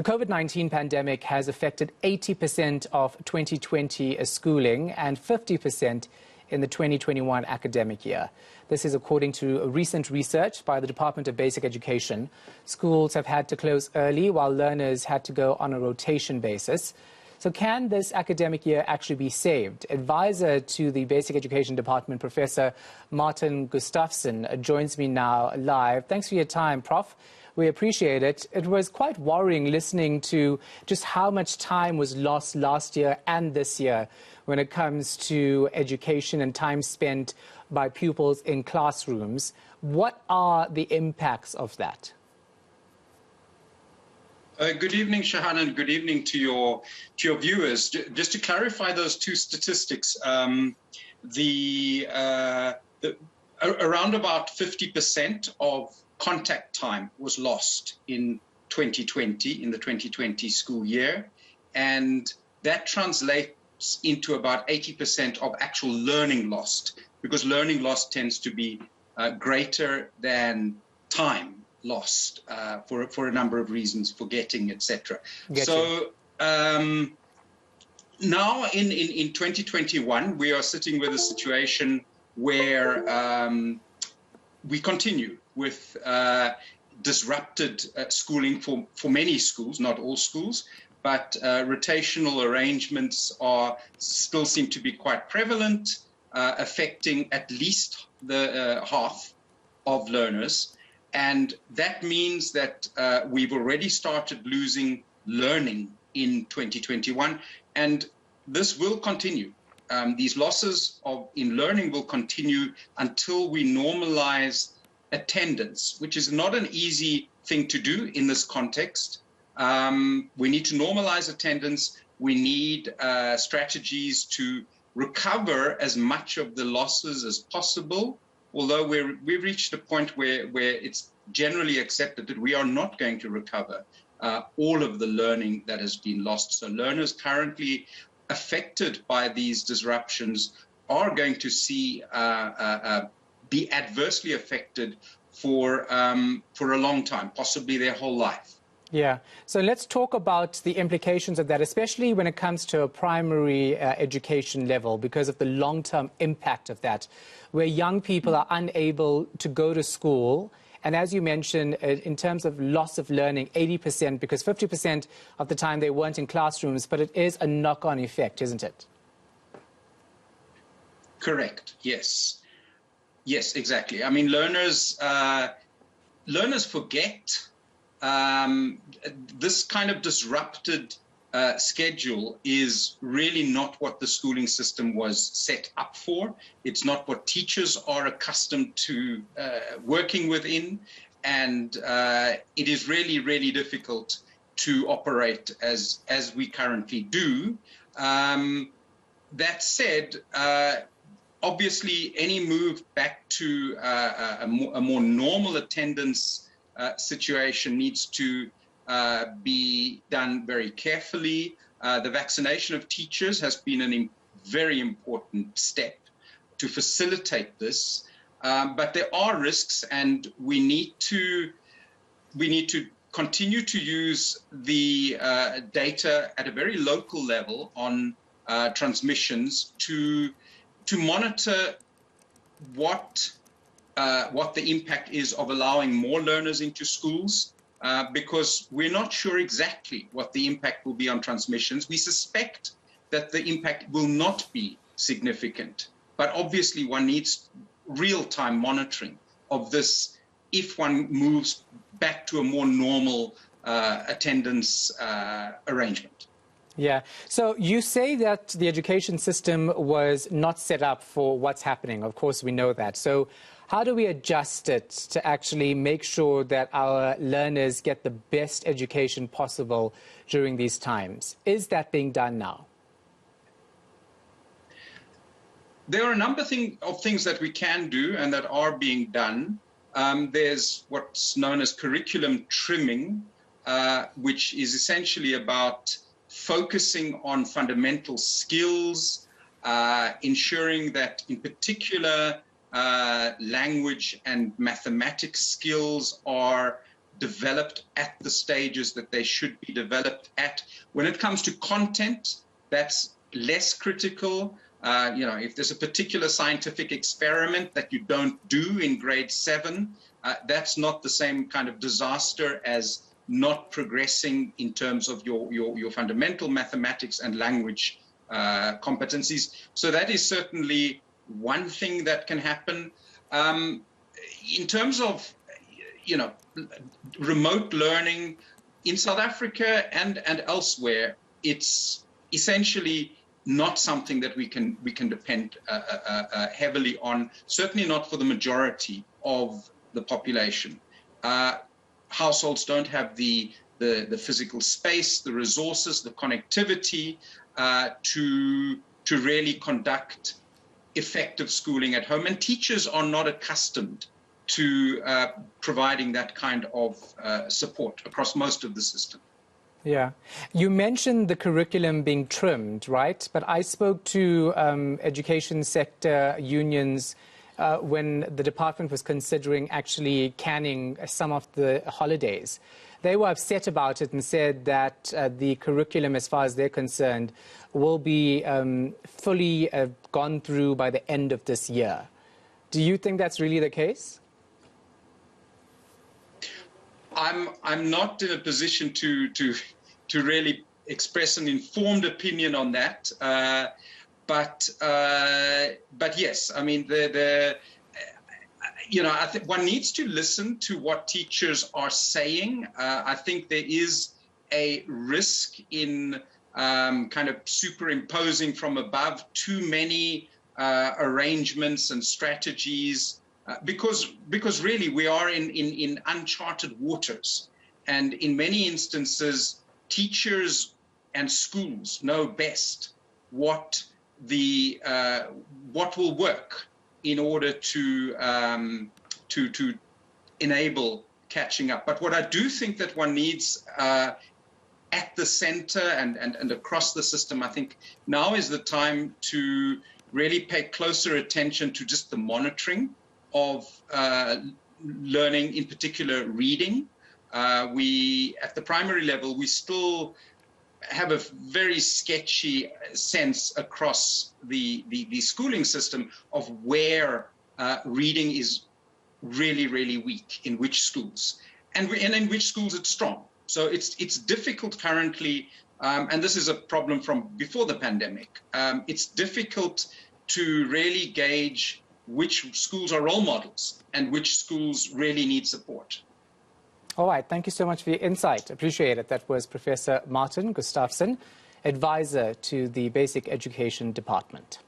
The COVID-19 pandemic has affected 80% of 2020 schooling and 50% in the 2021 academic year. This is according to recent research by the Department of Basic Education. Schools have had to close early while learners had to go on a rotation basis. So can this academic year actually be saved? Advisor to the Basic Education Department, Professor Martin Gustafson, joins me now live. Thanks for your time, Prof. We appreciate it. It was quite worrying listening to just how much time was lost last year and this year when it comes to education and time spent by pupils in classrooms. What are the impacts of that? Good evening, Shahan, and good evening to your viewers. Just to clarify those two statistics, around about 50% of contact time was lost in 2020, in the 2020 school year, and that translates into about 80% of actual learning lost, because learning lost tends to be greater than time lost for a number of reasons, forgetting, etc. So now in 2021, we are sitting with a situation where we continue with disrupted schooling for many schools, not all schools, but rotational arrangements still seem to be quite prevalent, affecting at least the half of learners. And that means that we've already started losing learning in 2021, and this will continue. These losses in learning will continue until we normalize attendance, which is not an easy thing to do in this context. We need to normalize attendance. We need strategies to recover as much of the losses as possible, although we've reached a point where it's generally accepted that we are not going to recover all of the learning that has been lost. So learners currently affected by these disruptions are going to be adversely affected for a long time, possibly their whole life. Yeah. So let's talk about the implications of that, especially when it comes to a primary education level, because of the long-term impact of that, where young people are unable to go to school. And as you mentioned, in terms of loss of learning, 80%, because 50% of the time they weren't in classrooms, but it is a knock-on effect, isn't it? Correct. Yes. Yes, exactly. I mean, learners forget. This kind of disrupted schedule is really not what the schooling system was set up for. It's not what teachers are accustomed to working within, and it is really, really difficult to operate as we currently do. That said, obviously, any move back to a more normal attendance situation needs to be done very carefully. The vaccination of teachers has been a very important step to facilitate this, but there are risks, and we need to continue to use the data at a very local level on transmissions to monitor what the impact is of allowing more learners into schools, because we're not sure exactly what the impact will be on transmissions. We suspect that the impact will not be significant, but obviously one needs real-time monitoring of this if one moves back to a more normal attendance arrangement. Yeah. So you say that the education system was not set up for what's happening. Of course, we know that. So how do we adjust it to actually make sure that our learners get the best education possible during these times? Is that being done now? There are a number of things that we can do and that are being done. There's what's known as curriculum trimming, which is essentially about focusing on fundamental skills, ensuring that in particular language and mathematics skills are developed at the stages that they should be developed at. When it comes to content, that's less critical. If there's a particular scientific experiment that you don't do in grade 7, that's not the same kind of disaster as not progressing in terms of your fundamental mathematics and language competencies. So that is certainly one thing that can happen. In terms of, remote learning in South Africa and elsewhere, it's essentially not something that we can depend heavily on, certainly not for the majority of the population. Households don't have the physical space, the resources, the connectivity to really conduct effective schooling at home, and teachers are not accustomed to providing that kind of support across most of the system. Yeah. You mentioned the curriculum being trimmed, right? But I spoke to education sector unions when the department was considering actually canning some of the holidays. They were upset about it and said that the curriculum, as far as they're concerned, will be fully gone through by the end of this year. Do you think that's really the case? I'm not in a position to really express an informed opinion on that, but yes, I mean I think one needs to listen to what teachers are saying. I think there is a risk in kind of superimposing from above too many arrangements and strategies. Because really we are in uncharted waters, and in many instances teachers and schools know best what will work in order to enable catching up. But what I do think that one needs at the center and across the system, I think now is the time to really pay closer attention to just the monitoring of learning, in particular reading. We, at the primary level, we still have a very sketchy sense across the schooling system of where reading is really, really weak, in which schools, and in which schools it's strong. So it's difficult currently, and this is a problem from before the pandemic. It's difficult to really gauge which schools are role models and which schools really need support. All right, thank you so much for your insight. Appreciate it. That was Professor Martin Gustafson, advisor to the Basic Education Department.